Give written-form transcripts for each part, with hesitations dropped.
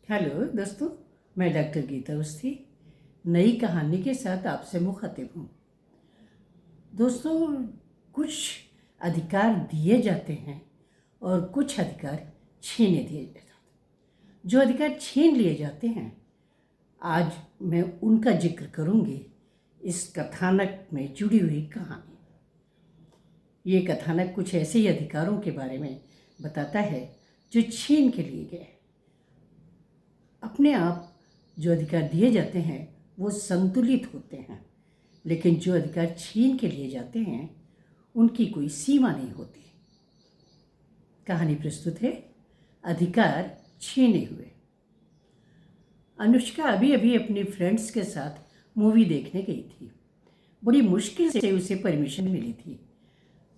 Hello दोस्तों, मैं doctor Gita Awasthi नई कहानी के साथ आपसे मुखातिब हूँ। दोस्तों, कुछ अधिकार दिए जाते हैं और कुछ अधिकार छीने दिए जाते हैं। जो अधिकार छीन लिए जाते हैं, आज मैं उनका जिक्र करूँगी इस कथानक में जुड़ी हुई कहानी। ये कथानक कुछ ऐसे ही अधिकारों के बारे में बताता है जो छीन के लिए गए। अपने आप जो अधिकार दिए जाते हैं वो संतुलित होते हैं, लेकिन जो अधिकार छीन के लिए जाते हैं उनकी कोई सीमा नहीं होती। कहानी प्रस्तुत है अधिकार छीने हुए। अनुष्का अभी अभी अपनी फ्रेंड्स के साथ मूवी देखने गई थी। बड़ी मुश्किल से उसे परमिशन मिली थी।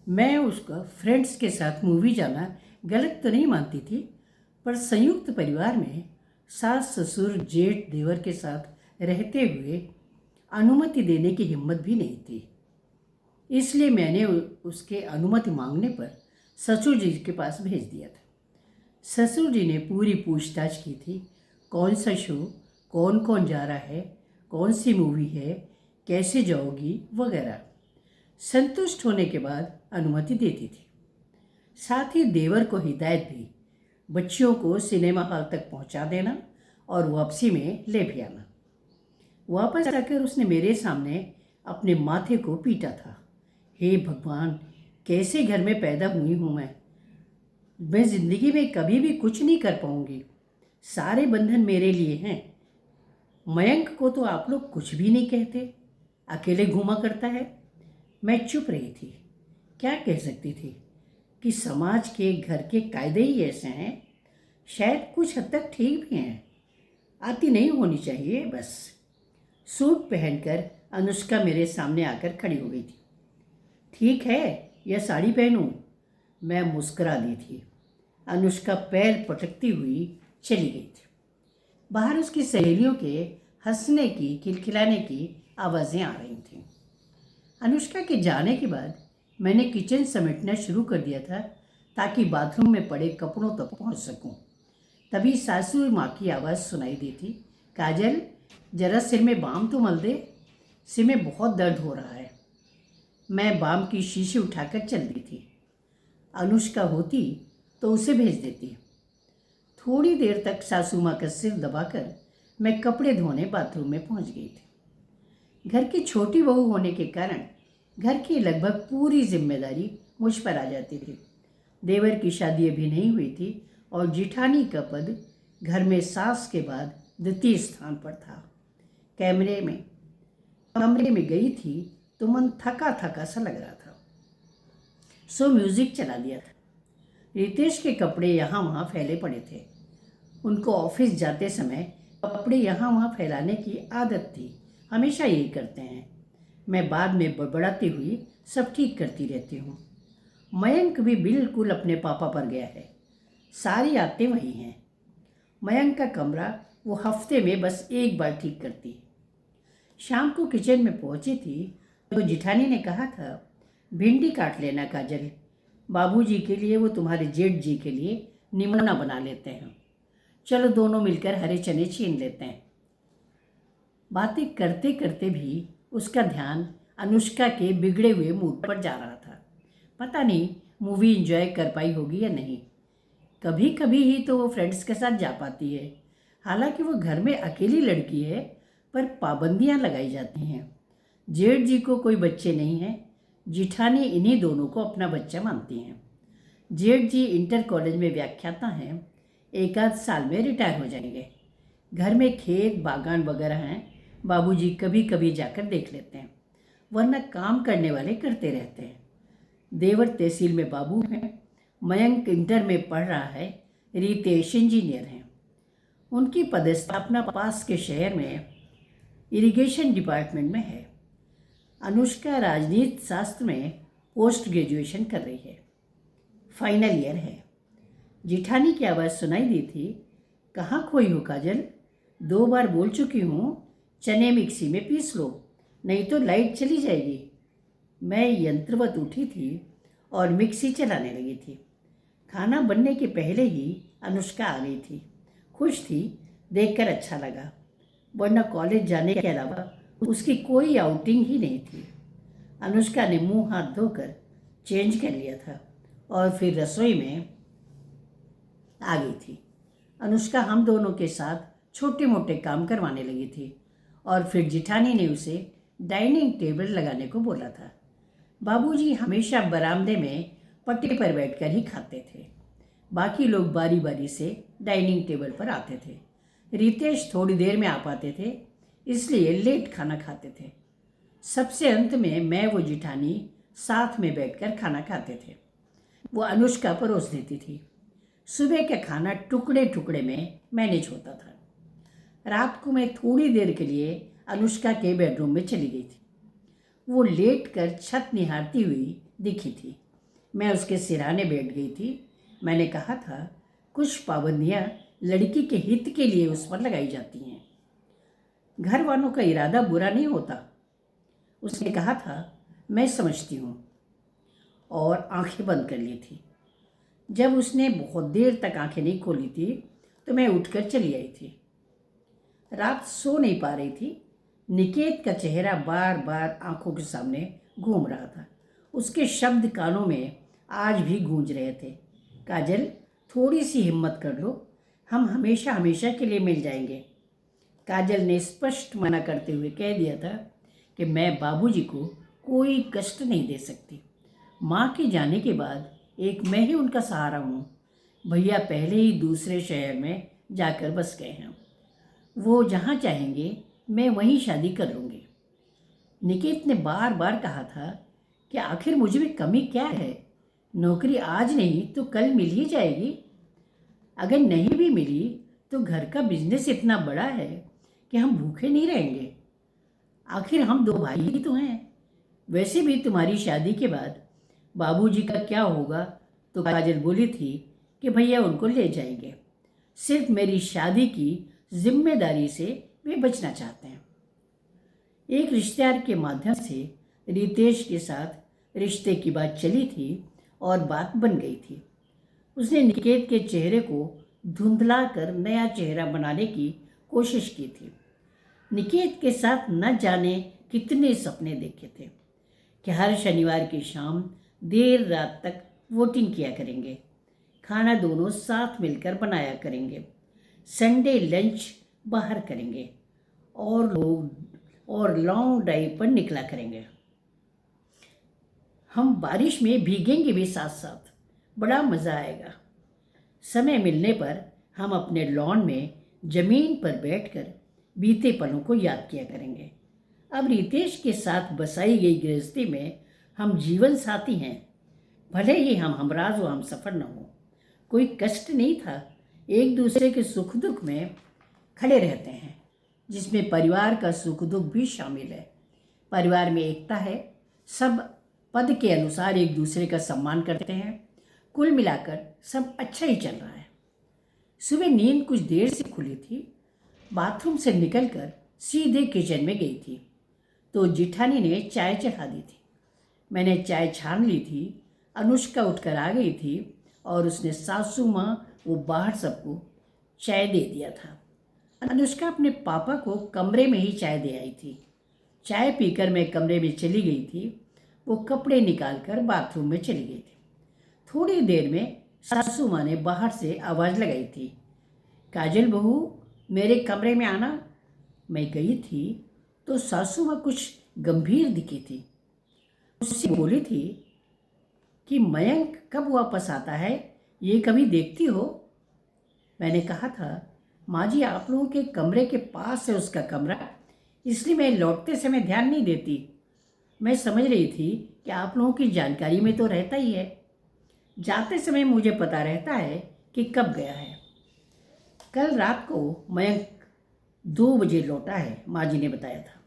मैं उसका फ्रेंड्स के साथ मूवी जाना गलत तो नहीं मानती थी, पर संयुक्त परिवार में सास ससुर जेठ देवर के साथ रहते हुए अनुमति देने की हिम्मत भी नहीं थी। इसलिए मैंने उसके अनुमति मांगने पर ससुर जी के पास भेज दिया था। ससुर जी ने पूरी पूछताछ की थी, कौन सा शो, कौन कौन जा रहा है, कौन सी मूवी है, कैसे जाओगी वगैरह। संतुष्ट होने के बाद अनुमति देती थी। साथ ही देवर को हिदायत भी, बच्चियों को सिनेमा हॉल तक पहुंचा देना और वापसी में ले भी आना। वापस आकर उसने मेरे सामने अपने माथे को पीटा था। हे भगवान, कैसे घर में पैदा हुई हूँ मैं ज़िंदगी में कभी भी कुछ नहीं कर पाऊंगी। सारे बंधन मेरे लिए हैं। मयंक को तो आप लोग कुछ भी नहीं कहते, अकेले घूमा करता है। मैं चुप रही थी। क्या कह सकती थी कि समाज के घर के कायदे ही ऐसे हैं। शायद कुछ हद तक ठीक भी हैं। आती नहीं होनी चाहिए बस। सूट पहनकर अनुष्का मेरे सामने आकर खड़ी हो गई थी। ठीक है, यह साड़ी पहनूं? मैं मुस्कुरा दी थी। अनुष्का पैर पटकती हुई चली गई थी। बाहर उसकी सहेलियों के हंसने की, खिलखिलाने की आवाज़ें आ रही थीं। अनुष्का के जाने के बाद मैंने किचन समेटना शुरू कर दिया था ताकि बाथरूम में पड़े कपड़ों तक पहुंच सकूं। तभी सासू माँ की आवाज़ सुनाई दी थी, काजल जरा सिर में बाम तो मल दे, सिर में बहुत दर्द हो रहा है। मैं बाम की शीशी उठाकर चल दी थी। अनुष्का होती तो उसे भेज देती। थोड़ी देर तक सासू माँ का सिर दबाकर मैं कपड़े धोने बाथरूम में पहुँच गई थी। घर की छोटी बहू होने के कारण घर की लगभग पूरी जिम्मेदारी मुझ पर आ जाती थी। देवर की शादी अभी नहीं हुई थी और जिठानी का पद घर में सास के बाद द्वितीय स्थान पर था। कमरे में गई थी तो मन थका थका सा लग रहा था, सो म्यूजिक चला दिया था। रितेश के कपड़े यहाँ वहाँ फैले पड़े थे। उनको ऑफिस जाते समय कपड़े यहाँ वहाँ फैलाने की आदत थी, हमेशा यही करते हैं। मैं बाद में बड़बड़ाती हुई सब ठीक करती रहती हूँ। मयंक भी बिल्कुल अपने पापा पर गया है। सारी आदतें वही हैं। मयंक का कमरा वो हफ्ते में बस एक बार ठीक करती। शाम को किचन में पहुंची थी तो जिठानी ने कहा था, भिंडी काट लेना काजल, बाबूजी के लिए, वो तुम्हारे जेठ जी के लिए निमोना बना लेते हैं। चलो दोनों मिलकर हरे चने छीन लेते हैं। बातें करते करते भी उसका ध्यान अनुष्का के बिगड़े हुए मूड पर जा रहा था। पता नहीं मूवी एंजॉय कर पाई होगी या नहीं। कभी कभी ही तो वो फ्रेंड्स के साथ जा पाती है। हालांकि वो घर में अकेली लड़की है, पर पाबंदियां लगाई जाती हैं। जेठ जी को कोई बच्चे नहीं हैं। जिठानी इन्हीं दोनों को अपना बच्चा मानती हैं। जेठ जी इंटर कॉलेज में व्याख्याता हैं, एक आध साल में रिटायर हो जाएंगे। घर में खेत बागान वगैरह हैं, बाबूजी कभी कभी जाकर देख लेते हैं, वरना काम करने वाले करते रहते हैं। देवर तहसील में बाबू हैं, मयंक इंटर में पढ़ रहा है, रितेश इंजीनियर हैं। उनकी पदस्थापना पास के शहर में इरिगेशन डिपार्टमेंट में है। अनुष्का राजनीति शास्त्र में पोस्ट ग्रेजुएशन कर रही है, फाइनल ईयर है। जिठानी की आवाज़ सुनाई दी थी, कहाँ खोई हो काजल? 2 बार बोल चुकी हूँ, चने मिक्सी में पीस लो, नहीं तो लाइट चली जाएगी। मैं यंत्रवत उठी थी और मिक्सी चलाने लगी थी। खाना बनने के पहले ही अनुष्का आ गई थी। खुश थी, देखकर अच्छा लगा, वरना कॉलेज जाने के अलावा उसकी कोई आउटिंग ही नहीं थी। अनुष्का ने मुंह हाथ धोकर चेंज कर लिया था और फिर रसोई में आ गई थी। अनुष्का हम दोनों के साथ छोटे मोटे काम करवाने लगी थी और फिर जिठानी ने उसे डाइनिंग टेबल लगाने को बोला था। बाबूजी हमेशा बरामदे में पट्टी पर बैठकर ही खाते थे। बाकी लोग बारी बारी से डाइनिंग टेबल पर आते थे। रितेश थोड़ी देर में आ पाते थे, इसलिए लेट खाना खाते थे। सबसे अंत में मैं वो जिठानी साथ में बैठकर खाना खाते थे। वो अनुष्का परोस देती थी। सुबह का खाना टुकड़े टुकड़े में मैनेज होता था। रात को मैं थोड़ी देर के लिए अनुष्का के बेडरूम में चली गई थी। वो लेट कर छत निहारती हुई दिखी थी। मैं उसके सिरहाने बैठ गई थी। मैंने कहा था, कुछ पाबंदियां लड़की के हित के लिए उस पर लगाई जाती हैं। घर वालों का इरादा बुरा नहीं होता। उसने कहा था, मैं समझती हूँ, और आंखें बंद कर ली थी। जब उसने बहुत देर तक आंखें नहीं खोली थी तो मैं उठकर चली आई थी। रात सो नहीं पा रही थी। निकेत का चेहरा बार बार आंखों के सामने घूम रहा था। उसके शब्द कानों में आज भी गूंज रहे थे। काजल, थोड़ी सी हिम्मत कर लो, हम हमेशा हमेशा के लिए मिल जाएंगे। काजल ने स्पष्ट मना करते हुए कह दिया था कि मैं बाबूजी को कोई कष्ट नहीं दे सकती। माँ के जाने के बाद एक मैं ही उनका सहारा हूँ। भैया पहले ही दूसरे शहर में जाकर बस गए हैं। वो जहाँ चाहेंगे मैं वहीं शादी कर लूँगी। निकेत ने बार बार कहा था कि आखिर मुझे में कमी क्या है। नौकरी आज नहीं तो कल मिल ही जाएगी। अगर नहीं भी मिली तो घर का बिजनेस इतना बड़ा है कि हम भूखे नहीं रहेंगे। आखिर हम दो भाई ही तो हैं। वैसे भी तुम्हारी शादी के बाद बाबूजी का क्या होगा? तो काजल बोली थी कि भैया उनको ले जाएंगे। सिर्फ मेरी शादी की जिम्मेदारी से वे बचना चाहते हैं। एक रिश्तेदार के माध्यम से रितेश के साथ रिश्ते की बात चली थी और बात बन गई थी। उसने निकेत के चेहरे को धुंधला कर नया चेहरा बनाने की कोशिश की थी। निकेत के साथ न जाने कितने सपने देखे थे कि हर शनिवार की शाम देर रात तक वोटिंग किया करेंगे, खाना दोनों साथ मिलकर बनाया करेंगे, संडे लंच बाहर करेंगे और लॉन्ग ड्राइव पर निकला करेंगे। हम बारिश में भीगेंगे भी साथ साथ, बड़ा मज़ा आएगा। समय मिलने पर हम अपने लॉन में जमीन पर बैठकर बीते पलों को याद किया करेंगे। अब रितेश के साथ बसाई गई गृहस्थी में हम जीवन साथी हैं। भले ही हम हमराज व हम सफ़र न हो, कोई कष्ट नहीं था। एक दूसरे के सुख दुख में खड़े रहते हैं, जिसमें परिवार का सुख दुख भी शामिल है। परिवार में एकता है। सब पद के अनुसार एक दूसरे का सम्मान करते हैं। कुल मिलाकर सब अच्छा ही चल रहा है। सुबह नींद कुछ देर से खुली थी। बाथरूम से निकलकर सीधे किचन में गई थी तो जिठानी ने चाय चढ़ा दी थी। मैंने चाय छान ली थी। अनुष्का उठकर आ गई थी और उसने सासू माँ वो बाहर सबको चाय दे दिया था। अनुष्का अपने पापा को कमरे में ही चाय दे आई थी। चाय पीकर मैं कमरे में चली गई थी। वो कपड़े निकालकर बाथरूम में चली गई थी। थोड़ी देर में सासू माँ ने बाहर से आवाज़ लगाई थी, काजल बहू, मेरे कमरे में आना। मैं गई थी तो सासू माँ कुछ गंभीर दिखी थी। उससे बोली थी कि मयंक कब वापस आता है, ये कभी देखती हो? मैंने कहा था, माँ जी आप लोगों के कमरे के पास है उसका कमरा, इसलिए मैं लौटते समय ध्यान नहीं देती। मैं समझ रही थी कि आप लोगों की जानकारी में तो रहता ही है। जाते समय मुझे पता रहता है कि कब गया है। कल रात को मयंक 2 बजे लौटा है, माँ जी ने बताया था।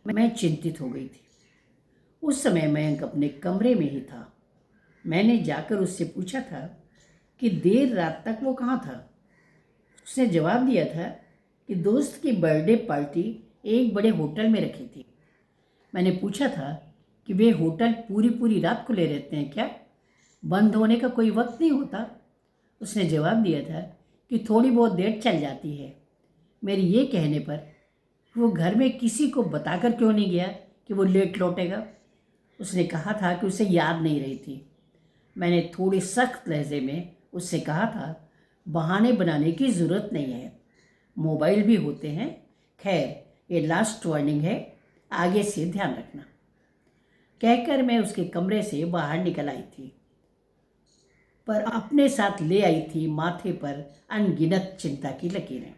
मैं चिंतित हो गई थी। उस समय मयंक अपने कमरे में ही था। मैंने जाकर उससे पूछा था कि देर रात तक वो कहाँ था। उसने जवाब दिया था कि दोस्त की बर्थडे पार्टी एक बड़े होटल में रखी थी। मैंने पूछा था कि वे होटल पूरी पूरी रात खुले रहते हैं क्या? बंद होने का कोई वक्त नहीं होता? उसने जवाब दिया था कि थोड़ी बहुत देर चल जाती है। मेरे ये कहने पर वो घर में किसी को बताकर क्यों नहीं गया कि वो लेट लौटेगा। उसने कहा था कि उसे याद नहीं रही थी। मैंने थोड़ी सख्त लहजे में उससे कहा था, बहाने बनाने की ज़रूरत नहीं है, मोबाइल भी होते हैं। खैर, ये लास्ट वार्निंग है, आगे से ध्यान रखना। कहकर मैं उसके कमरे से बाहर निकल आई थी, पर अपने साथ ले आई थी माथे पर अनगिनत चिंता की लकीरें।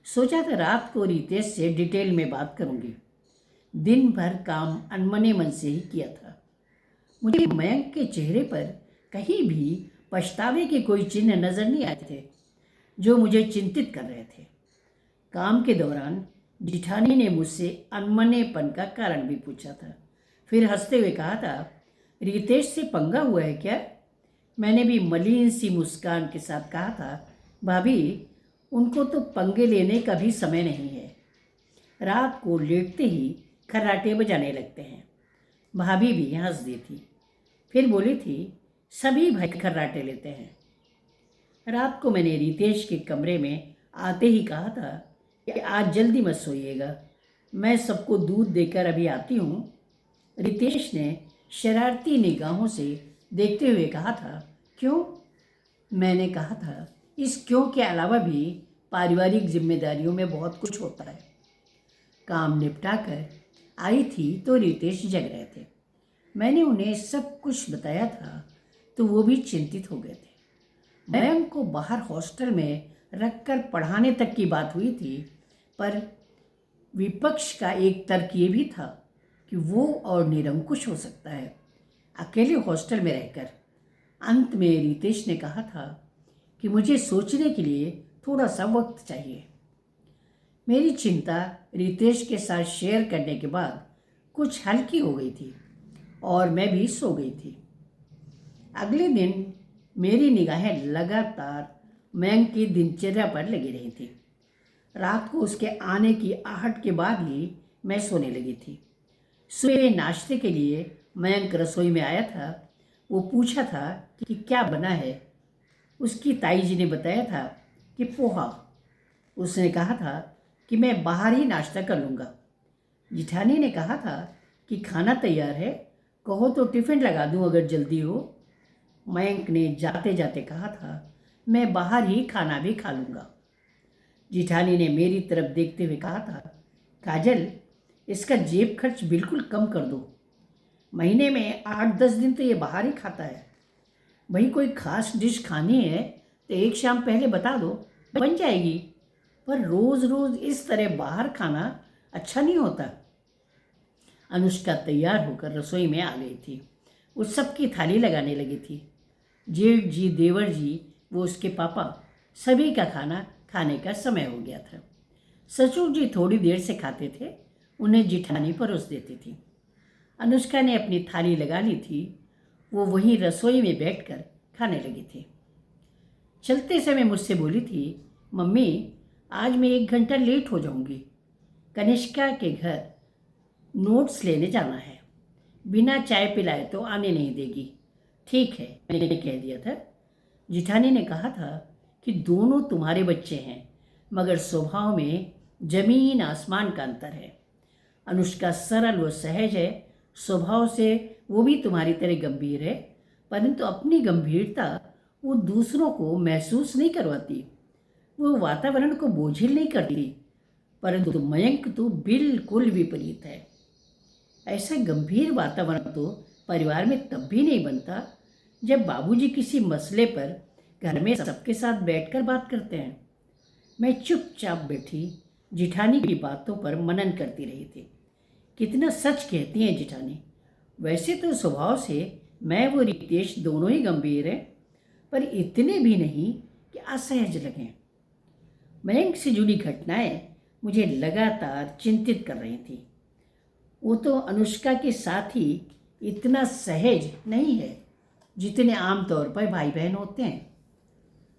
सोचा था रात को रितेश से डिटेल में बात करूंगी। दिन भर काम अनमने मन से ही किया था। मुझे मयंक के चेहरे पर कहीं भी पछतावे के कोई चिन्ह नजर नहीं आए थे, जो मुझे चिंतित कर रहे थे। काम के दौरान जिठानी ने मुझसे अनमनेपन का कारण भी पूछा था। फिर हंसते हुए कहा था, रितेश से पंगा हुआ है क्या? मैंने भी मलिन सी मुस्कान के साथ कहा था, भाभी, उनको तो पंगे लेने का भी समय नहीं है। रात को लेटते ही खर्राटे बजाने लगते हैं। भाभी भी हंस दी थी। फिर बोली थी, सभी भाई खर्राटे लेते हैं। रात को मैंने रितेश के कमरे में आते ही कहा था कि आज जल्दी मत सोइएगा, मैं सबको दूध देकर अभी आती हूँ। रितेश ने शरारती निगाहों से देखते हुए कहा था, क्यों? मैंने कहा था, इस क्यों के अलावा भी पारिवारिक जिम्मेदारियों में बहुत कुछ होता है। काम निपटा कर आई थी तो रितेश जग रहे थे। मैंने उन्हें सब कुछ बताया था तो वो भी चिंतित हो गए थे। मयंक को बाहर हॉस्टल में रखकर पढ़ाने तक की बात हुई थी, पर विपक्ष का एक तर्क ये भी था कि वो और निरंकुश हो सकता है अकेले हॉस्टल में रहकर। अंत में रितेश ने कहा था कि मुझे सोचने के लिए थोड़ा सा वक्त चाहिए। मेरी चिंता रितेश के साथ शेयर करने के बाद कुछ हल्की हो गई थी और मैं भी सो गई थी। अगले दिन मेरी निगाहें लगातार मयंक की दिनचर्या पर लगी रही थी। रात को उसके आने की आहट के बाद ही मैं सोने लगी थी। सुबह नाश्ते के लिए मयंक रसोई में आया था। वो पूछा था कि क्या बना है। उसकी ताई जी ने बताया था कि पोहा। उसने कहा था कि मैं बाहर ही नाश्ता कर लूँगा। जिठानी ने कहा था कि खाना तैयार है, कहो तो टिफ़िन लगा दूँ अगर जल्दी हो। मयंक ने जाते जाते कहा था, मैं बाहर ही खाना भी खा लूँगा। जिठानी ने मेरी तरफ देखते हुए कहा था, काजल, इसका जेब खर्च बिल्कुल कम कर दो। महीने में 8-10 दिन तो ये बाहर ही खाता है। भाई कोई खास डिश खानी है तो एक शाम पहले बता दो, बन जाएगी। पर रोज़ रोज़ इस तरह बाहर खाना अच्छा नहीं होता। अनुष्का तैयार होकर रसोई में आ गई थी। उस सब की थाली लगाने लगी थी। जेठ जी, देवर जी, वो उसके पापा, सभी का खाना खाने का समय हो गया था। ससुर जी थोड़ी देर से खाते थे, उन्हें जिठानी परोस देती थी। अनुष्का ने अपनी थाली लगा ली थी। वो वहीं रसोई में बैठकर खाने लगी थी। चलते समय मुझसे बोली थी, मम्मी, आज मैं 1 घंटा लेट हो जाऊंगी। कनिष्का के घर नोट्स लेने जाना है, बिना चाय पिलाए तो आने नहीं देगी। ठीक है, मैंने कह दिया था। जिठानी ने कहा था कि दोनों तुम्हारे बच्चे हैं, मगर स्वभाव में जमीन आसमान का अंतर है। अनुष्का सरल व सहज है, स्वभाव से वो भी तुम्हारी तरह गंभीर है, परंतु अपनी गंभीरता वो दूसरों को महसूस नहीं करवाती। वो वातावरण को बोझिल नहीं करती। परंतु मयंक तो बिल्कुल विपरीत है। ऐसा गंभीर वातावरण तो परिवार में तब भी नहीं बनता जब बाबूजी किसी मसले पर घर में सबके साथ बैठकर बात करते हैं। मैं चुपचाप बैठी जिठानी की बातों पर मनन करती रही थी। कितना सच कहती हैं जिठानी। वैसे तो स्वभाव से मैं वो रितेश दोनों ही गंभीर हैं, पर इतने भी नहीं कि असहज लगें। मयंक से जुड़ी घटनाएं मुझे लगातार चिंतित कर रही थी। वो तो अनुष्का के साथ ही इतना सहज नहीं है जितने आमतौर पर भाई बहन होते हैं।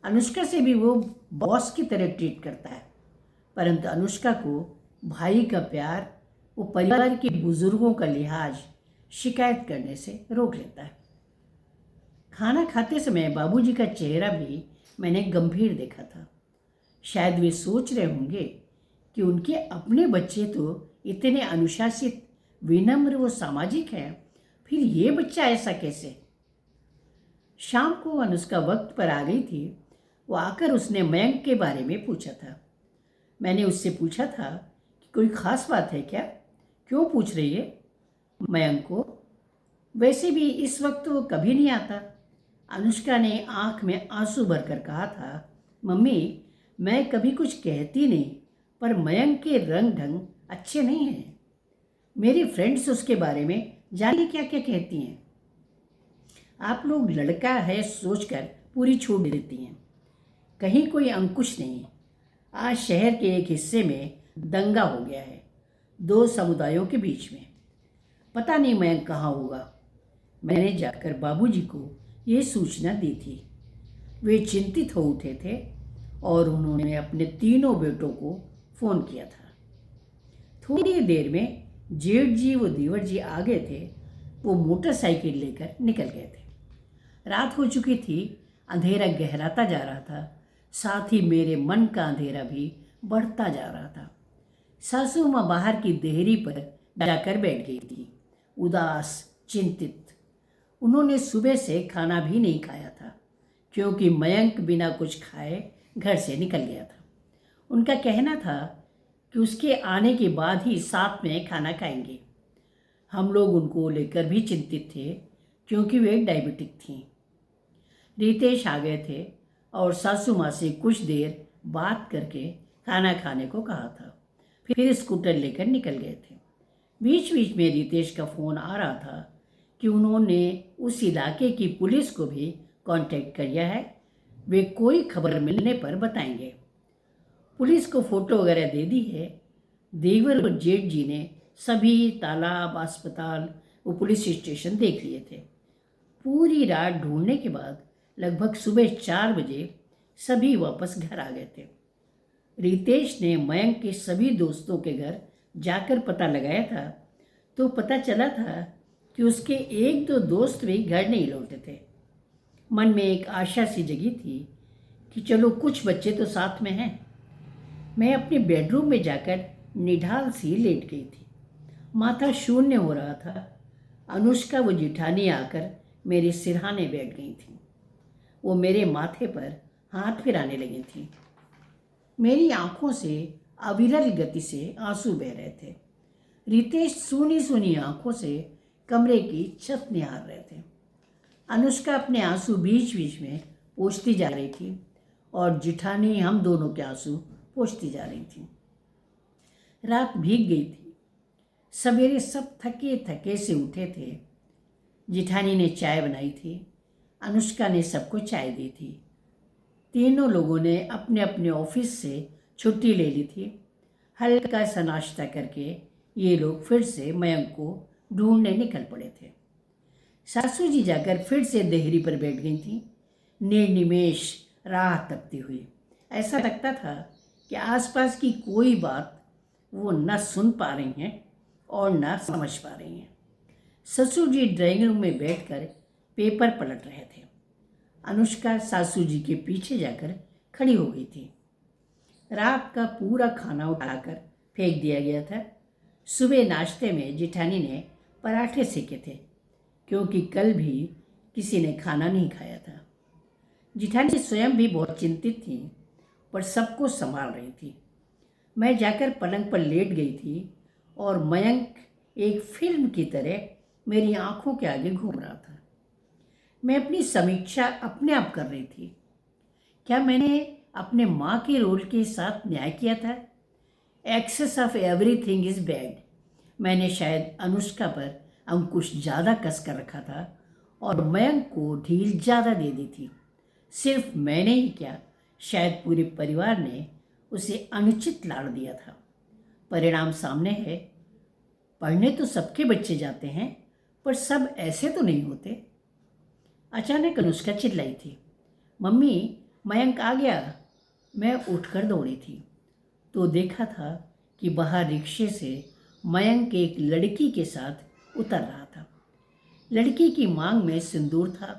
अनुष्का से भी वो बॉस की तरह ट्रीट करता है, परंतु अनुष्का को भाई का प्यार, वो परिवार के बुजुर्गों का लिहाज शिकायत करने से रोक लेता है। खाना खाते समय बाबूजी का चेहरा भी मैंने गंभीर देखा था। शायद वे सोच रहे होंगे कि उनके अपने बच्चे तो इतने अनुशासित, विनम्र व सामाजिक हैं, फिर ये बच्चा ऐसा कैसे। शाम को अनुष्का वक्त पर आ गई थी। वो आकर उसने मयंक के बारे में पूछा था। मैंने उससे पूछा था कि कोई ख़ास बात है क्या, क्यों पूछ रही है मयंक को। वैसे भी इस वक्त वो कभी नहीं आता। अनुष्का ने आंख में आंसू भरकर कहा था, मम्मी मैं कभी कुछ कहती नहीं, पर मयंक के रंग ढंग अच्छे नहीं हैं। मेरी फ्रेंड्स उसके बारे में जाने क्या क्या कहती हैं। आप लोग लड़का है सोचकर पूरी छूट देती हैं। कहीं कोई अंकुश नहीं। आज शहर के एक हिस्से में दंगा हो गया है, दो समुदायों के बीच में। पता नहीं मयंक कहाँ होगा। मैंने जाकर बाबूजी को ये सूचना दी थी। वे चिंतित हो उठे थे और उन्होंने अपने तीनों बेटों को फ़ोन किया था। थोड़ी देर में जेठ जी व देवर जी आ गए थे। वो मोटरसाइकिल लेकर निकल गए थे। रात हो चुकी थी, अंधेरा गहराता जा रहा था, साथ ही मेरे मन का अंधेरा भी बढ़ता जा रहा था। सासू माँ बाहर की देहरी पर जाकर बैठ गई थी, उदास, चिंतित। उन्होंने सुबह से खाना भी नहीं खाया था, क्योंकि मयंक बिना कुछ खाए घर से निकल गया था। उनका कहना था कि उसके आने के बाद ही साथ में खाना खाएंगे। हम लोग उनको लेकर भी चिंतित थे, क्योंकि वे डायबिटिक थीं। रितेश आ गए थे और सासू माँ से कुछ देर बात करके खाना खाने को कहा था। फिर स्कूटर लेकर निकल गए थे। बीच बीच में रितेश का फ़ोन आ रहा था कि उन्होंने उस इलाके की पुलिस को भी कांटेक्ट किया है, वे कोई खबर मिलने पर बताएंगे। पुलिस को फ़ोटो वगैरह दे दी है। देवर और जेठ जी ने सभी तालाब, अस्पताल वो पुलिस स्टेशन देख लिए थे। पूरी रात ढूंढने के बाद लगभग सुबह 4 बजे सभी वापस घर आ गए थे। रितेश ने मयंक के सभी दोस्तों के घर जाकर पता लगाया था, तो पता चला था कि उसके एक दो दोस्त भी घर नहीं लौटे थे। मन में एक आशा सी जगी थी कि चलो कुछ बच्चे तो साथ में हैं। मैं अपने बेडरूम में जाकर निढाल सी लेट गई थी। माथा शून्य हो रहा था। अनुष्का व जिठानी आकर मेरे सिरहाने बैठ गई थी। वो मेरे माथे पर हाथ फिराने लगी थी। मेरी आंखों से अविरल गति से आंसू बह रहे थे। रितेश सूनी सूनी आंखों से कमरे की छत निहार रहे थे। अनुष्का अपने आंसू बीच बीच में पोंछती जा रही थी और जिठानी हम दोनों के आंसू पोंछती जा रही थी। रात भीग गई थी। सवेरे सब थके थके से उठे थे। जिठानी ने चाय बनाई थी। अनुष्का ने सबको चाय दी थी। तीनों लोगों ने अपने अपने ऑफिस से छुट्टी ले ली थी। हल्का सा नाश्ता करके ये लोग फिर से मयंक को ढूंढने निकल पड़े थे। सासू जी जाकर फिर से देहरी पर बैठ गई थी, निर्निमेष राह तकती हुई। ऐसा लगता था कि आसपास की कोई बात वो न सुन पा रही हैं और न समझ पा रही हैं। ससुर जी ड्राइंग रूम में बैठकर पेपर पलट रहे थे। अनुष्का सासू जी के पीछे जाकर खड़ी हो गई थी। रात का पूरा खाना उठाकर फेंक दिया गया था। सुबह नाश्ते में जिठानी ने पराठे सेके थे, क्योंकि कल भी किसी ने खाना नहीं खाया था। जिठानी स्वयं भी बहुत चिंतित थी, पर सबको संभाल रही थी। मैं जाकर पलंग पर लेट गई थी और मयंक एक फिल्म की तरह मेरी आंखों के आगे घूम रहा था। मैं अपनी समीक्षा अपने आप कर रही थी। क्या मैंने अपने माँ के रोल के साथ न्याय किया था? Excess of everything is bad. मैंने शायद अनुष्का पर अंकुश ज़्यादा कस कर रखा था और मयंक को ढील ज़्यादा दे दी थी। सिर्फ मैंने ही क्या, शायद पूरे परिवार ने उसे अनुचित लाड़ दिया था। परिणाम सामने है। पढ़ने तो सबके बच्चे जाते हैं, पर सब ऐसे तो नहीं होते। अचानक अनुष्का चिल्लाई थी, मम्मी मयंक आ गया। मैं उठकर दौड़ी थी तो देखा था कि बाहर रिक्शे से मयंक एक लड़की के साथ उतर रहा था। लड़की की मांग में सिंदूर था।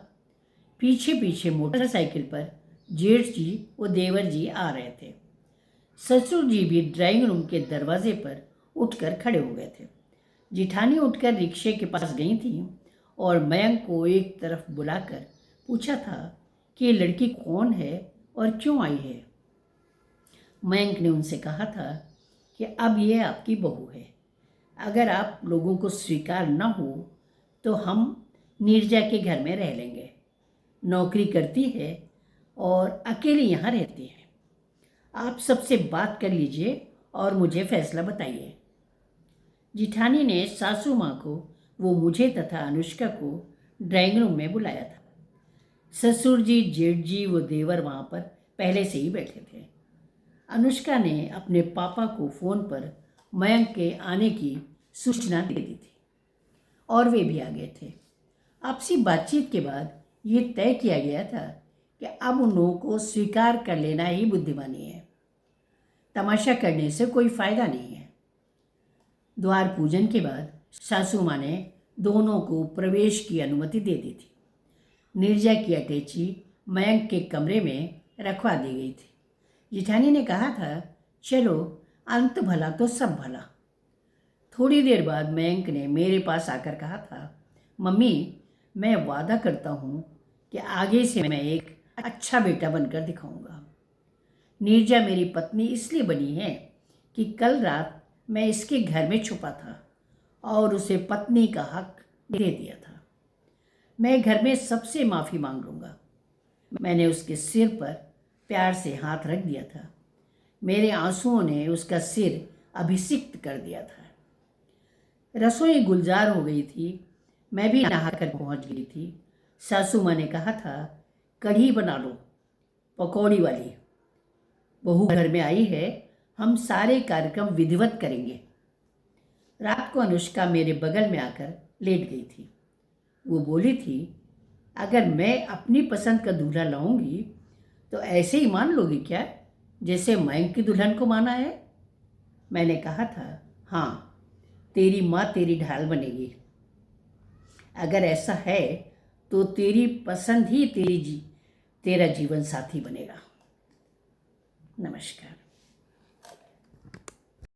पीछे पीछे मोटरसाइकिल पर जेठ जी और देवर जी आ रहे थे। ससुर जी भी ड्राइंग रूम के दरवाजे पर उठकर खड़े हो गए थे। जिठानी उठकर रिक्शे के पास गई थी और मयंक को एक तरफ बुलाकर पूछा था कि ये लड़की कौन है और क्यों आई है। मयंक ने उनसे कहा था कि अब ये आपकी बहू है। अगर आप लोगों को स्वीकार न हो तो हम नीरजा के घर में रह लेंगे। नौकरी करती है और अकेली यहाँ रहती है। आप सबसे बात कर लीजिए और मुझे फैसला बताइए। जिठानी ने सासू माँ को, वो मुझे तथा अनुष्का को ड्राइंग रूम में बुलाया था। ससुर जी, जेठ जी व देवर वहाँ पर पहले से ही बैठे थे। अनुष्का ने अपने पापा को फ़ोन पर मयंक के आने की सूचना दे दी थी और वे भी आ गए थे। आपसी बातचीत के बाद ये तय किया गया था कि अब उन लोगों को स्वीकार कर लेना ही बुद्धिमानी है। तमाशा करने से कोई फ़ायदा नहीं है। द्वार पूजन के बाद सासू माँ ने दोनों को प्रवेश की अनुमति दे दी थी। नीरजा की अटैची मयंक के कमरे में रखवा दी गई थी। जिठानी ने कहा था, चलो अंत भला तो सब भला। थोड़ी देर बाद मयंक ने मेरे पास आकर कहा था, मम्मी मैं वादा करता हूँ कि आगे से मैं एक अच्छा बेटा बनकर दिखाऊंगा। नीरजा मेरी पत्नी इसलिए बनी है कि कल रात मैं इसके घर में छुपा था और उसे पत्नी का हक दे दिया था। मैं घर में सबसे माफ़ी मांग लूँगा। मैंने उसके सिर पर प्यार से हाथ रख दिया था। मेरे आंसुओं ने उसका सिर अभिषिक्त कर दिया था। रसोई गुलजार हो गई थी। मैं भी नहाकर पहुंच गई थी। सासू माँ ने कहा था, कढ़ी बना लो, पकौड़ी वाली। बहू घर में आई है, हम सारे कार्यक्रम विधिवत करेंगे। रात को अनुष्का मेरे बगल में आकर लेट गई थी। वो बोली थी, अगर मैं अपनी पसंद का दूल्हा लाऊंगी तो ऐसे ही मान लोगी क्या, जैसे मयंक की दुल्हन को माना है। मैंने कहा था, हाँ तेरी माँ तेरी ढाल बनेगी। अगर ऐसा है तो तेरी पसंद ही तेरा जीवन साथी बनेगा। नमस्कार।